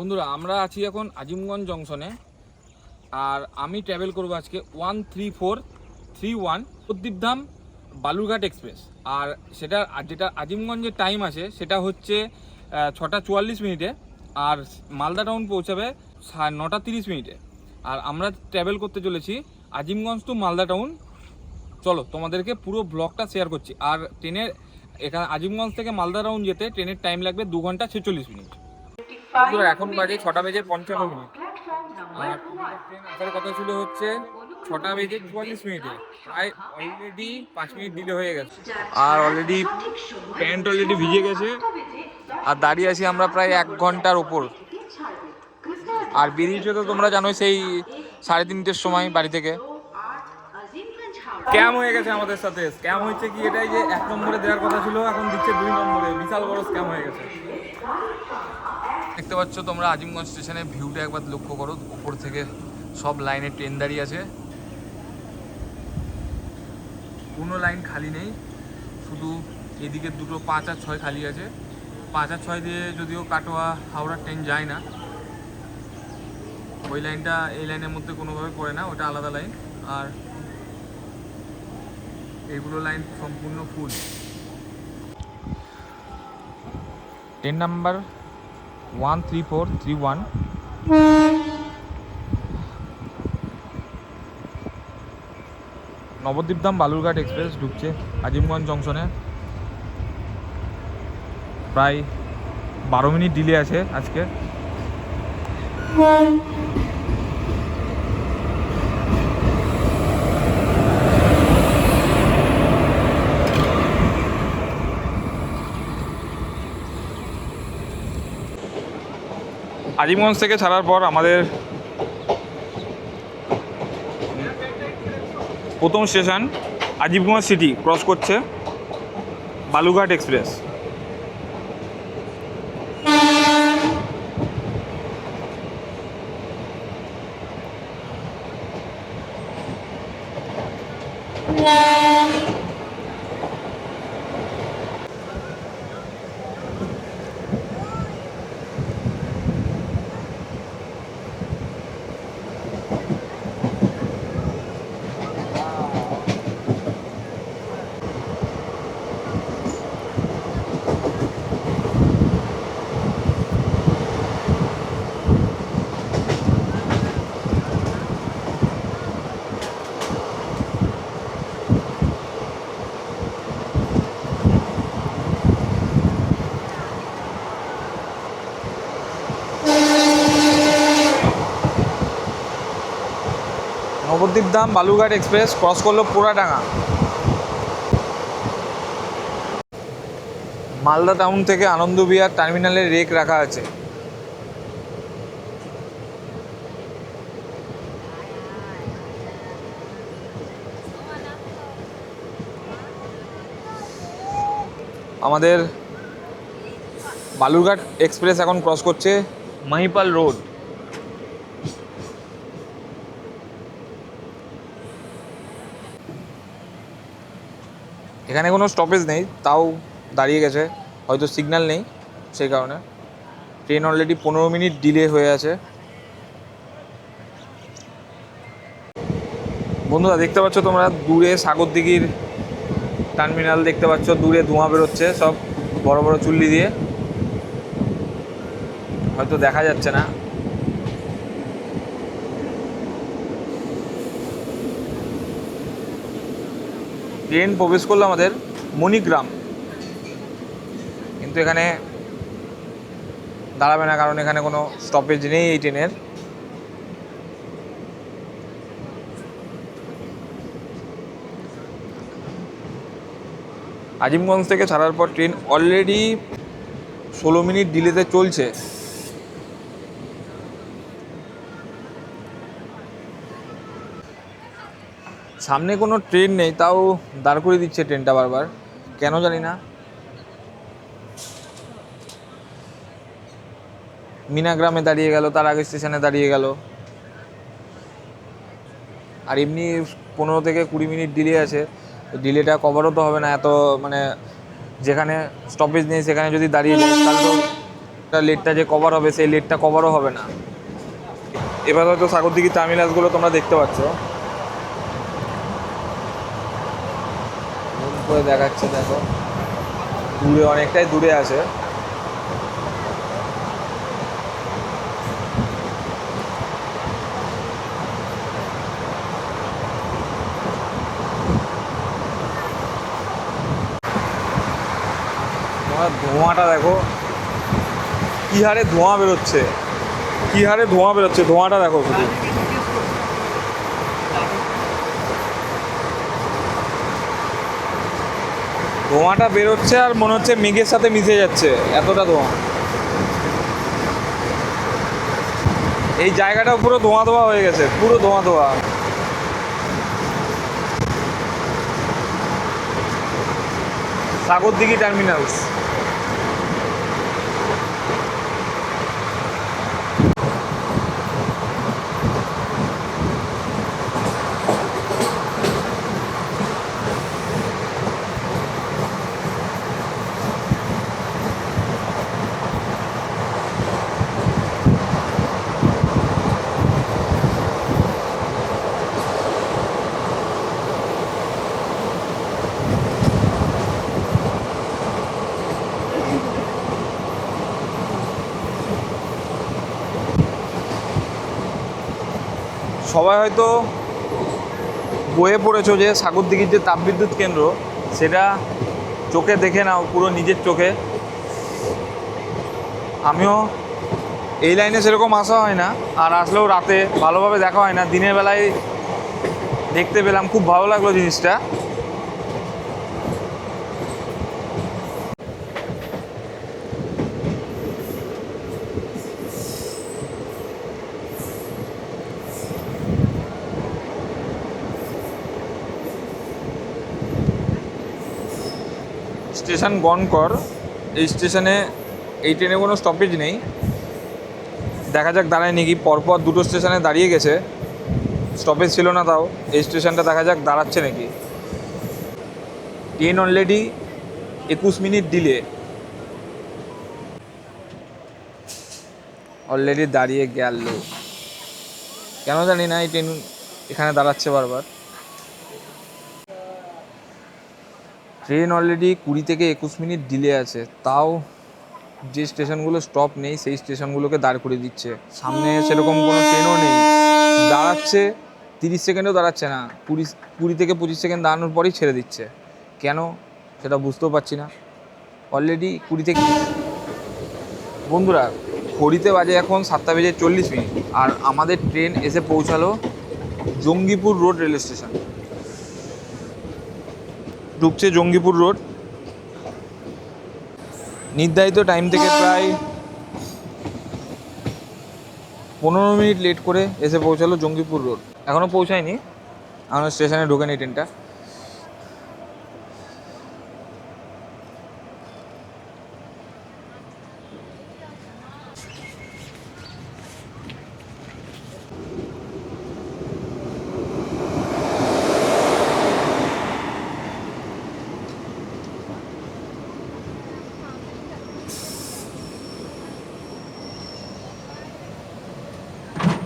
বন্ধুরা আমরা আছি এখন আজিমগঞ্জ জংশনে। আর আমি ট্রাভেল করব আজকে 13431 নবদ্বীপধাম বালুরঘাট এক্সপ্রেস। আর সেটা যেটা আজিমগঞ্জের টাইম আছে সেটা হচ্ছে 6:44 আর মালদা টাউন পৌঁছাবে 9:30। আর আমরা ট্রাভেল করতে চলেছি আজিমগঞ্জ টু মালদা টাউন। চলো তোমাদেরকে পুরো ব্লগটা শেয়ার করছি। আর ট্রেনের এখানে আজিমগঞ্জ থেকে মালদা টাউন যেতে ট্রেনের টাইম লাগবে 2 ঘন্টা 46 মিনিট। এখন বাজে 6:55। আর ট্রেন আসার কথা ছিল হচ্ছে 6:44। প্রায় অলরেডি 5 মিনিট ডিলে হয়ে গেছে। আর অলরেডি প্যান্ট অলরেডি ভিজে গেছে। আর দাঁড়িয়ে আছি আমরা প্রায় 1 ঘন্টার ওপর। আর বেরিয়েছে তো তোমরা জানোই সেই 3:30-র সময় বাড়ি থেকে। স্ক্যাম হয়ে গেছে আমাদের সাথে। স্ক্যাম হয়েছে কি, এটাই যে 1 নম্বরে দেওয়ার কথা ছিল এখন দিচ্ছে 2 নম্বরে। বিশাল বড় স্ক্যাম হয়ে গেছে। দেখতে পাচ্ছ তোমরা আজিমগঞ্জ স্টেশনের ভিউটা একবার লক্ষ্য করো। উপর থেকে সব লাইনে ট্রেন দাঁড়িয়ে আছে, কোনো লাইন খালি নেই, শুধু এদিকে দুটো 5 আর 6 খালি আছে। 5 আর 6 দিয়ে যদিও কাটোয়া হাওড়া ট্রেন যায় না, ওই লাইনটা এই লাইনের মধ্যে কোনোভাবে পড়ে না, ওটা আলাদা লাইন। আর এইগুলো লাইন সম্পূর্ণ full. Train number 13431 Nabadwipdham Balurghat express ঢুকছে আজিমগঞ্জ জংশনে। প্রায় 12 মিনিট ডিলে আছে আজকে। আজিমগঞ্জ থেকে ছাড়ার পর আমাদের প্রথম স্টেশন আজিমগঞ্জ সিটি ক্রস করছে Balurghat express. Nabadwip Dham Balurghat express cross করলো পোড়াডাঙ্গা। মালদা টাউন থেকে আনন্দবিহার টার্মিনালে রেক রাখা আছে। আমাদের বালুরঘাট এক্সপ্রেস এখন ক্রস করছে মহিপাল রোড। এখানে কোনো স্টপেজ নেই, তাও দাঁড়িয়ে গেছে, হয়তো সিগন্যাল নেই সেই কারণে। ট্রেন অলরেডি 15 মিনিট ডিলে হয়ে আছে। বন্ধুরা দেখতে পাচ্ছ তোমরা দূরে সাগরদিঘির টার্মিনাল দেখতে পাচ্ছ, দূরে ধোঁয়া বেরোচ্ছে সব বড় বড় চুল্লি দিয়ে, হয়তো দেখা যাচ্ছে না। ট্রেন প্রবেশ করলো আমাদের মণিগ্রাম, কিন্তু এখানে দাঁড়াবে না কারণ এখানে কোনো স্টপেজ নেই এই ট্রেনের। আজিমগঞ্জ থেকে ছাড়ার পর ট্রেন অলরেডি 16 মিনিট ডিলেতে চলছে। সামনে কোনো ট্রেন নেই, তাও দাঁড় করে দিচ্ছে ট্রেনটা বারবার, কেন জানি না। মিনাগ্রামে দাঁড়িয়ে গেল, তার আগে স্টেশনে দাঁড়িয়ে গেল। আর এমনি 15 থেকে 20 মিনিট ডিলে আছে, ডিলেটা কভারও তো হবে না এত, মানে যেখানে স্টপেজ নেই সেখানে যদি দাঁড়িয়ে যায় তাহলে তো লেটটা যে কভার হবে সেই লেটটা কভারও হবে না। এবার হয়তো সাগরদিঘি টার্মিনাসগুলো তোমরা দেখতে পাচ্ছ, জুম করে দেখাচ্ছে, দেখো দূরে, অনেকটাই দূরে আছে। তোমার ধোঁয়াটা দেখো, কি হারে ধোঁয়া বেরোচ্ছে, কি হারে ধোঁয়া বেরোচ্ছে, ধোঁয়াটা দেখো শুধু। ধোঁয়াটা বেরোচ্ছে আর মনে হচ্ছে মেঘের সাথে মিশে যাচ্ছে, এতটা ধোঁয়া। এই জায়গাটাও পুরো ধোঁয়া ধোঁয়া হয়ে গেছে, পুরো ধোঁয়া ধোঁয়া। সাগরদিঘি টার্মিনালস। সবাই হয়তো বইয়ে পড়েছো যে সাগরদিঘির যে তাপবিদ্যুৎ কেন্দ্র, সেটা চোখে দেখে নাও, পুরো নিজের চোখে। আমিও এই লাইনে সেরকম আসা হয় না, আর আসলেও রাতে ভালোভাবে দেখা হয় না, দিনের বেলায় দেখতে পেলাম, খুব ভালো লাগলো জিনিসটা। স্টেশন গনকর, এই স্টেশনে এই ট্রেনে কোনো স্টপেজ নেই। দেখা যাক দাঁড়ায় নাকি, পরপর দুটো স্টেশনে দাঁড়িয়ে গেছে, স্টপেজ ছিল না, তাও এই স্টেশনটা দেখা যাক দাঁড়াচ্ছে নাকি। Train already 21 minute delay, already দাঁড়িয়ে গেল। কেন জানি না এই ট্রেন এখানে দাঁড়াচ্ছে বারবার। ট্রেন অলরেডি 20 থেকে 21 মিনিট ডিলে আছে, তাও যে স্টেশনগুলো স্টপ নেই সেই স্টেশনগুলোকে দাঁড় করিয়ে দিচ্ছে। সামনে সেরকম কোনো ট্রেনও নেই, দাঁড়াচ্ছে 30 সেকেন্ডও দাঁড়াচ্ছে না, 20 থেকে 25 সেকেন্ড দাঁড়ানোর পরেই ছেড়ে দিচ্ছে। কেন সেটা বুঝতেও পারছি না। অলরেডি 20 থেকে, বন্ধুরা ঘড়িতে বাজে এখন 7:40, আর আমাদের ট্রেন এসে পৌঁছালো জঙ্গিপুর রোড রেল স্টেশন। ঢুকছে জঙ্গিপুর রোড, নির্ধারিত টাইম থেকে প্রায় 15 মিনিট লেট করে এসে পৌঁছালো জঙ্গিপুর রোড। এখনও পৌঁছায়নি, এখনও স্টেশনে ঢোকেনি ট্রেনটা।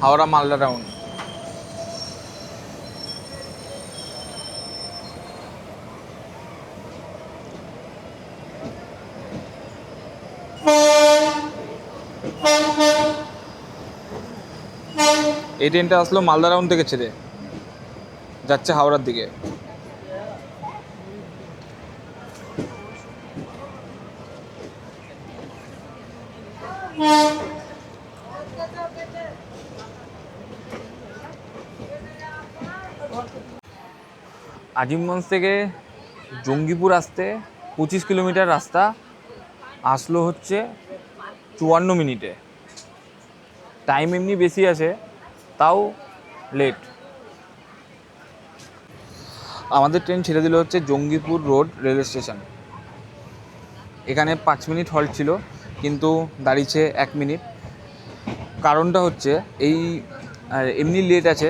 হাওড়া মালদা টাউন। এই ট্রেনটা আসলো মালদা টাউন থেকে ছেড়ে, যাচ্ছে হাওড়ার দিকে। আজিমগঞ্জ থেকে জঙ্গিপুর আসতে 25 কিলোমিটার রাস্তা, আসলো হচ্ছে 54 মিনিটে। টাইম এমনি বেশি আছে, তাও লেট। আমাদের ট্রেন ছেড়ে দিল হচ্ছে জঙ্গিপুর রোড রেল স্টেশন। এখানে 5 মিনিট হল্ট ছিল, কিন্তু দাঁড়িয়েছে 1 মিনিট। কারণটা হচ্ছে এই এমনি লেট আছে,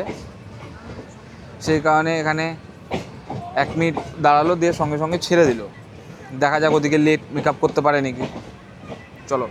সেই কারণে এখানে 1 মিনিট দাঁড়ালো, দিয়ে সঙ্গে সঙ্গে ছেড়ে দিল। দেখা যাক ওদিকে লেট মেকআপ করতে পারে নাকি। চলো।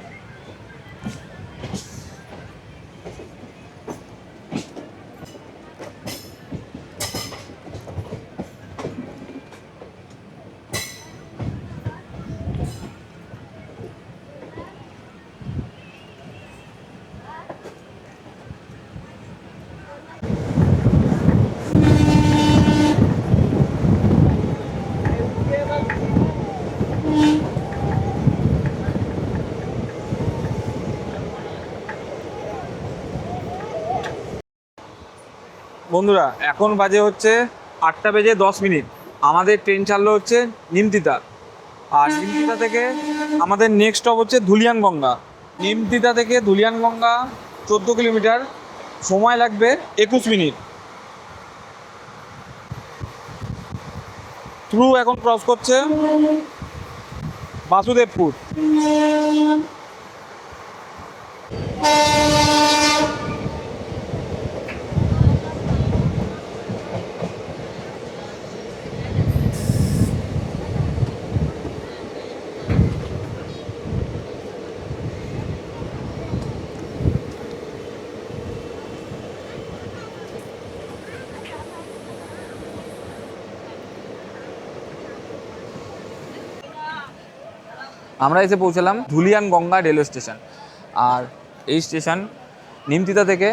বন্ধুরা এখন বাজে হচ্ছে 8:10 আমাদের ট্রেন ছাড়লো হচ্ছে নিমতিতা। আর নিমতিতা থেকে আমাদের নেক্সট স্টপ হচ্ছে ধুলিয়ানগঙ্গা। নিমতিতা থেকে ধুলিয়ানগঙ্গা 14 কিলোমিটার, সময় লাগবে 21 মিনিট। থ্রু এখন ক্রস করছে বাসুদেবপুর। আমরা এসে পৌঁছালাম ধুলিয়ানগঙ্গা রেলওয়ে স্টেশন। আর এই স্টেশন নিমতিতা থেকে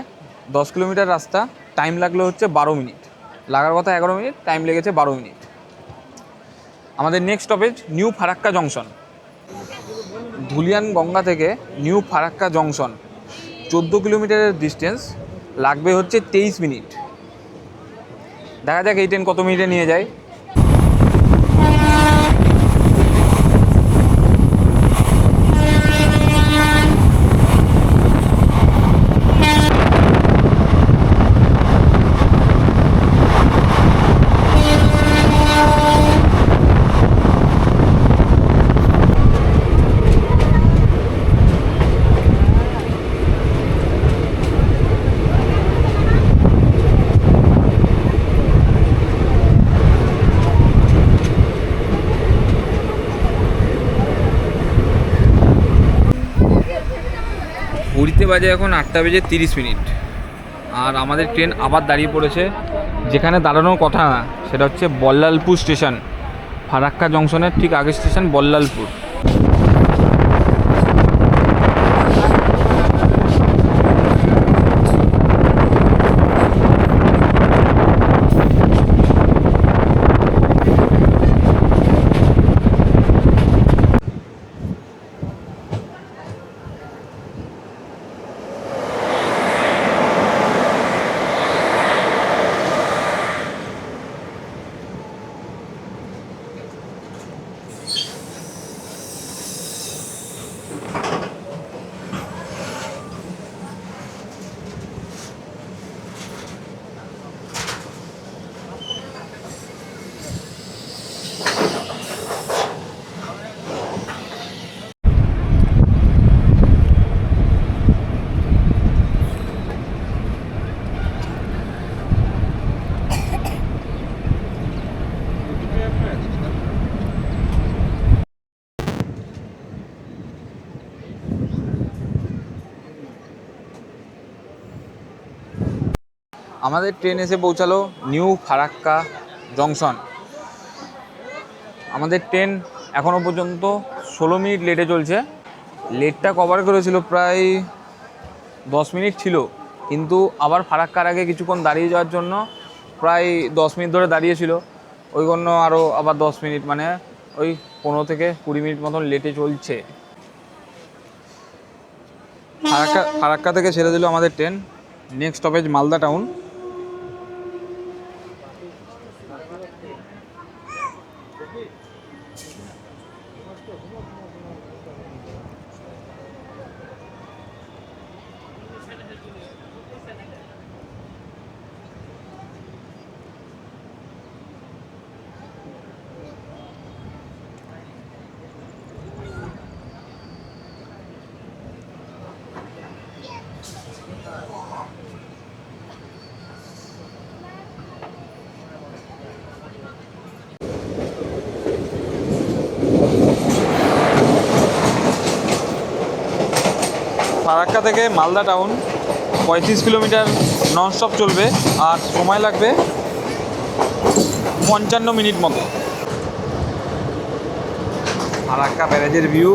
10 কিলোমিটার রাস্তা, টাইম লাগলো হচ্ছে 12 মিনিট। লাগার কথা 11 মিনিট, টাইম লেগেছে 12 মিনিট। আমাদের next stoppage new Farakka junction. Dhulianganga থেকে নিউ ফারাক্কা জংশন 14 কিলোমিটারের ডিস্টেন্স, লাগবে হচ্ছে 23 মিনিট। দেখা যাক এই ট্রেন কত মিনিটে নিয়ে যায়। ঘড়িতে বাজে এখন 8:30। আর আমাদের ট্রেন আবার দাঁড়িয়ে পড়েছে যেখানে দাঁড়ানোর কথা না, সেটা হচ্ছে বল্লালপুর স্টেশন। ফারাক্কা জংশনের ঠিক আগের স্টেশন বল্লালপুর। আমাদের ট্রেন এসে পৌঁছালো নিউ ফারাক্কা জংশন। আমাদের ট্রেন এখনও পর্যন্ত 16 মিনিট লেটে চলছে। লেটটা কভার করেছিল প্রায় 10 মিনিট ছিল, কিন্তু আবার ফারাক্কার আগে কিছুক্ষণ দাঁড়িয়ে যাওয়ার জন্য প্রায় 10 মিনিট ধরে দাঁড়িয়েছিল। ওই জন্য আরও আবার 10 মিনিট, মানে ওই 15 থেকে 20 মিনিট মতন লেটে চলছে। ফারাক্কা থেকে ছেড়ে দিল আমাদের train. Next stoppage Malda town. Farakka থেকে মালদা টাউন 35 কিলোমিটার ননস্টপ চলবে, আর সময় লাগবে 55 মিনিট মতো। ফারাক্কা ব্যারেজের ভিউ।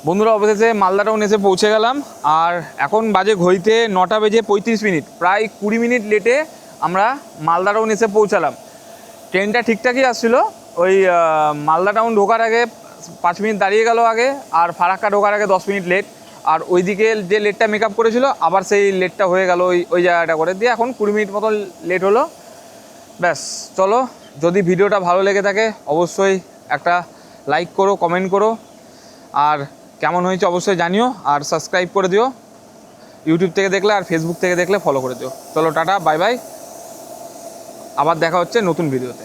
বন্ধুরা, অবশেষে মালদা টাউন এসে পৌঁছে গেলাম। আর এখন বাজে ঘড়িতে 9:35, প্রায় 20 মিনিট লেটে আমরা মালদা টাউন এসে পৌঁছালাম। ট্রেনটা ঠিকঠাকই আসছিলো, ওই মালদা টাউন ঢোকার আগে 5 মিনিট দাঁড়িয়ে গেল আগে, আর ফারাক্কা ঢোকার আগে 10 মিনিট লেট। আর ওইদিকে যে লেটটা মেকআপ করেছিল আবার সেই লেটটা হয়ে গেল ওই জায়গাটা করে দিয়ে, এখন 20 মিনিট মতো লেট হলো। ব্যাস, চলো, যদি ভিডিওটা ভালো লেগে থাকে অবশ্যই একটা লাইক করো, কমেন্ট করো, আর কেমন হয়েছে অবশ্যই জানিও, আর সাবস্ক্রাইব করে দিও ইউটিউব থেকে দেখলে, আর ফেসবুক থেকে দেখলে ফলো করে দিও। চলো, টাটা, বাই বাই, আবার দেখা হচ্ছে নতুন ভিডিওতে।